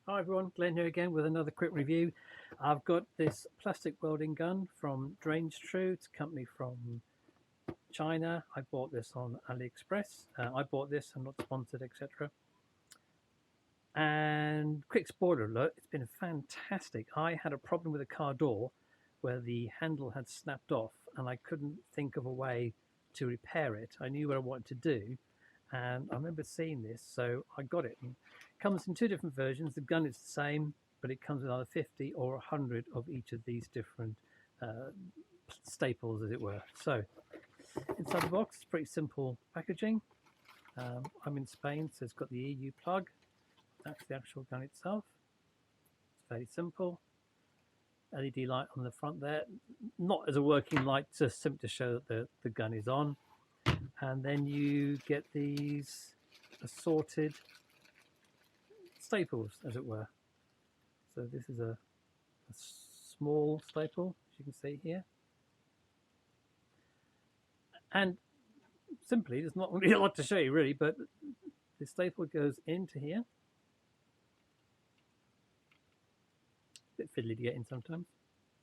Hi everyone, Glenn here again with another quick review. I've got this plastic welding gun from Drains True. It's a company from China. I bought this on AliExpress. I bought this, I'm not sponsored, etc. And quick spoiler alert, it's been fantastic. I had a problem with a car door where the handle had snapped off and I couldn't think of a way to repair it. I knew what I wanted to do, and I remember seeing this, so I got it. And it comes in two different versions. The gun is the same, but it comes with either 50 or 100 of each of these different uh, staples, as it were. So inside the box, it's pretty simple packaging. I'm in Spain, so it's got the EU plug. That's the actual gun itself. It's very simple. LED light on the front there, not as a working light, just simply to show that the gun is on. And then you get these assorted staples, as it were. So this is a small staple, as you can see here. And simply, there's not really a lot to show you really, but the staple goes into here. A bit fiddly to get in sometimes,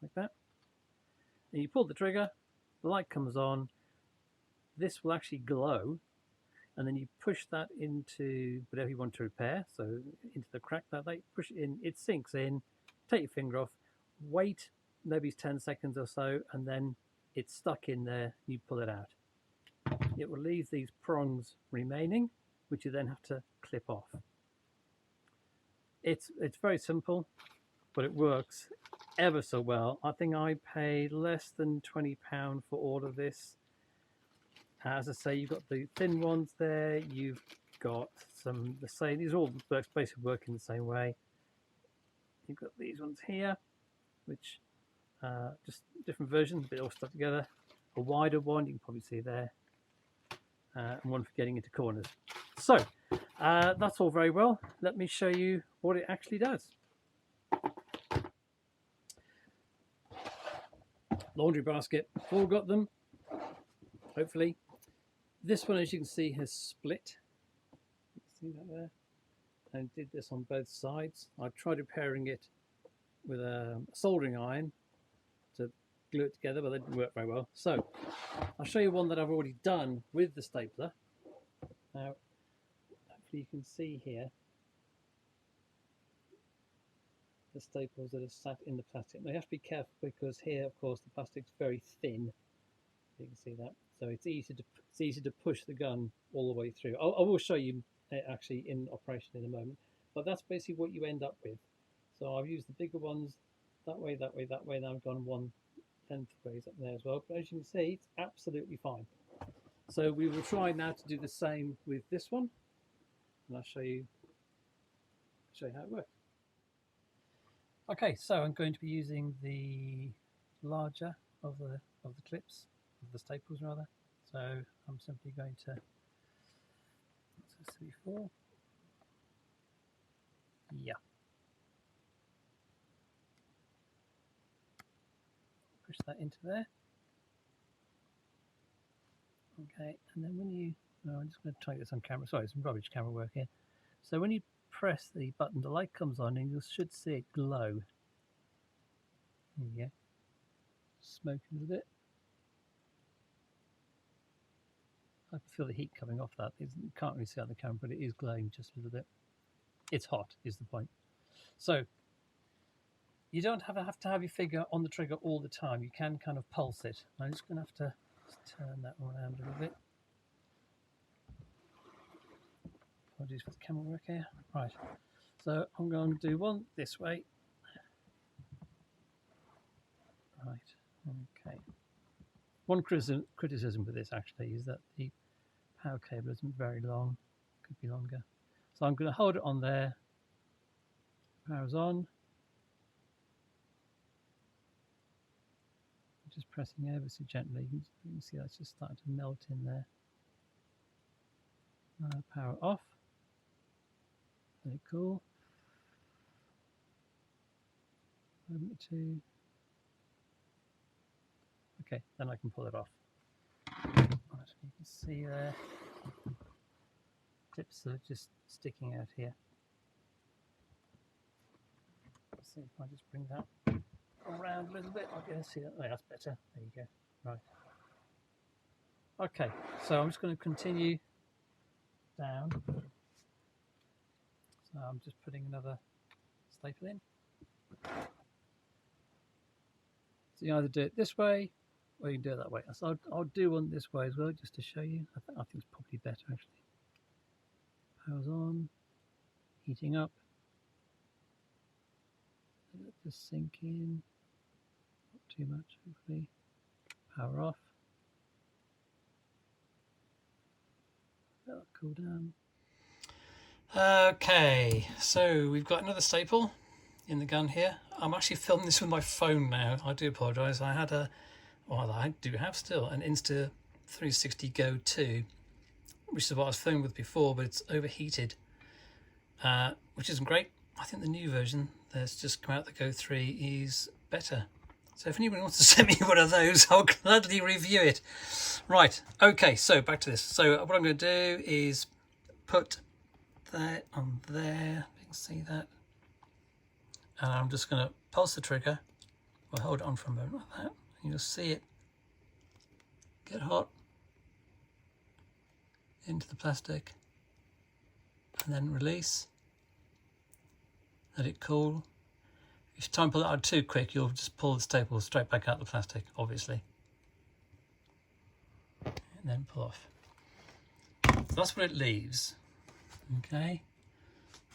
like that. And you pull the trigger, the light comes on, this will actually glow, and then you push that into whatever you want to repair, so into the crack that light, push it in, it sinks in, take your finger off, wait maybe 10 seconds or so, and then it's stuck in there, you pull it out. It will leave these prongs remaining, which you then have to clip off. It's very simple, but it works ever so well. I think I paid less than £20 for all of this. As I say, you've got the thin ones there, you've got some the same, these all basically work in the same way. You've got these ones here, which just different versions, but all stuck together. A wider one, you can probably see there, and one for getting into corners. So that's all very well. Let me show you what it actually does. Laundry basket, all got them, hopefully. This one, as you can see, has split. See that there? And did this on both sides. I tried repairing it with a soldering iron to glue it together, but that didn't work very well. So I'll show you one that I've already done with the stapler. Now, hopefully you can see here the staples that are sat in the plastic. Now you have to be careful because here, of course, the plastic's very thin. You can see that, so it's easy to push the gun all the way through. I will show you actually in operation in a moment, but that's basically what you end up with. So I've used the bigger ones that way, that way, that way. Now I've gone one lengthways up there as well. But as you can see, it's absolutely fine. So we will try now to do the same with this one, and I'll show you how it works. Okay, so I'm going to be using the larger of the clips, of the staples rather. So I'm simply going to, what's this before? Yeah. Push that into there. Okay, and then when you, no, I'm just going to try this on camera. Sorry, some rubbish camera work here. So when you press the button, the light comes on and you should see it glow. There you go. Smoking a little bit. I can feel the heat coming off that. You can't really see on the camera, but it is glowing just a little bit. It's hot, is the point. So you don't have to have your finger on the trigger all the time. You can kind of pulse it. I'm just going to have to turn that around a little bit. Apologies for the camera work here. Right, so I'm going to do one this way. Right, okay. One criticism with this actually is that the power cable isn't very long. Could be longer. So I'm going to hold it on there. Power's on. Just pressing ever so gently. You can see that's just starting to melt in there. Power off. Very cool. Open it to. Okay, then I can pull it off. Right, you can see there. Clips are just sticking out here. see if I just bring that around a little bit. I'll get to see that. Oh, that's better. There you go. Right. Okay, so I'm just going to continue down. So I'm just putting another staple in. So you either do it this way or you can do it that way. So I'll do one this way as well, just to show you. I think it's probably better actually. Power's on, heating up. Let it just sink in. Not too much, hopefully. Power off. Let that cool down. Okay, so we've got another staple in the gun here. I'm actually filming this with my phone now. I do apologise. I had I do have still an Insta360 Go 2, which is what I was filming with before, but it's overheated, which isn't great. I think the new version that's just come out, the Go 3, is better. So if anyone wants to send me one of those, I'll gladly review it. Right, okay, so back to this. So what I'm going to do is put that on there. You can see that. And I'm just going to pulse the trigger. We'll hold it on for a moment like that. And you'll see it get hot into the plastic. And then release. Let it cool. If you try and pull it out too quick, you'll just pull the staple straight back out the plastic, obviously. And then pull off. So that's what it leaves. Okay.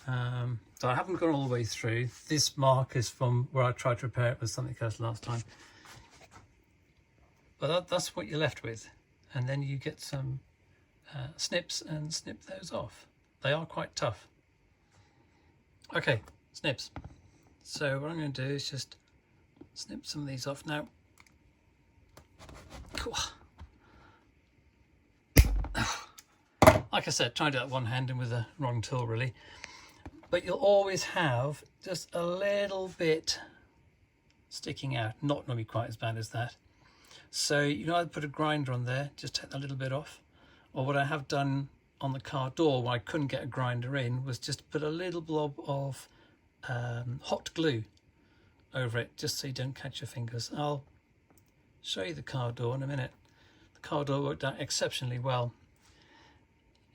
So I haven't gone all the way through. This mark is from where I tried to repair it with something else last time. But that's what you're left with. And then you get some snips and snip those off. They are quite tough. Okay, snips. So what I'm going to do is just snip some of these off now. Cool. Like I said, trying to do that one hand and with the wrong tool really. But you'll always have just a little bit sticking out, not normally quite as bad as that. So you can either put a grinder on there, just take that little bit off, or what I have done on the car door where I couldn't get a grinder in was just put a little blob of hot glue over it, just so you don't catch your fingers. I'll show you the car door in a minute. The car door worked out exceptionally well.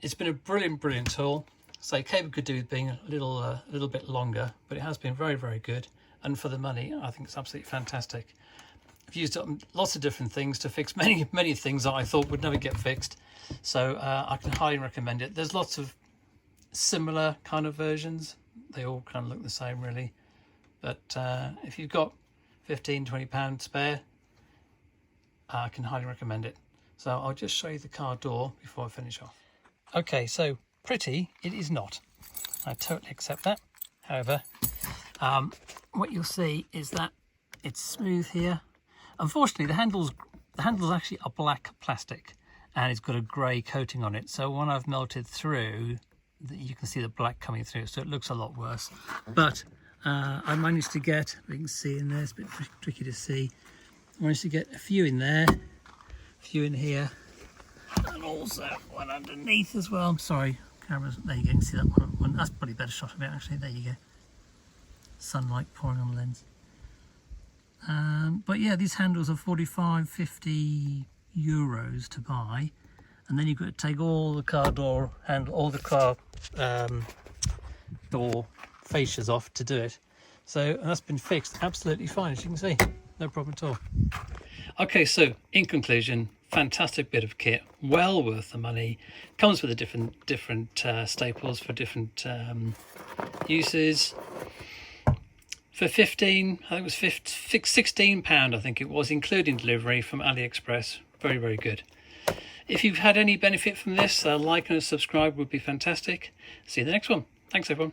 It's been a brilliant tool. So cable could do with being a little bit longer, but it has been very good. And for the money, I think it's absolutely fantastic. I've used it on lots of different things to fix many things that I thought would never get fixed. So I can highly recommend it. There's lots of similar kind of versions. They all kind of look the same really. But if you've got £15–20 spare, I can highly recommend it. So I'll just show you the car door before I finish off. Okay, so pretty it is not. I totally accept that. However, what you'll see is that it's smooth here. Unfortunately, the handle's actually a black plastic and it's got a grey coating on it. So when I've melted through, you can see the black coming through, so it looks a lot worse. But I managed to get, you can see in there, it's a bit tricky to see, I managed to get a few in there, a few in here, and also one underneath as well. I'm sorry, cameras, there you go, you can see that one. That's probably a better shot of it actually, there you go. Sunlight pouring on the lens. But yeah, these handles are 45–50 euros to buy, and then you've got to take all the car door handle, all the car door fascias off to do it. So that's been fixed absolutely fine, as you can see, no problem at all. Okay, so in conclusion, fantastic bit of kit, well worth the money. Comes with a different staples for different uses. For 15, I think it was £16, I think it was, including delivery from AliExpress. Very good. If you've had any benefit from this, a like and a subscribe would be fantastic. See you in the next one. Thanks everyone.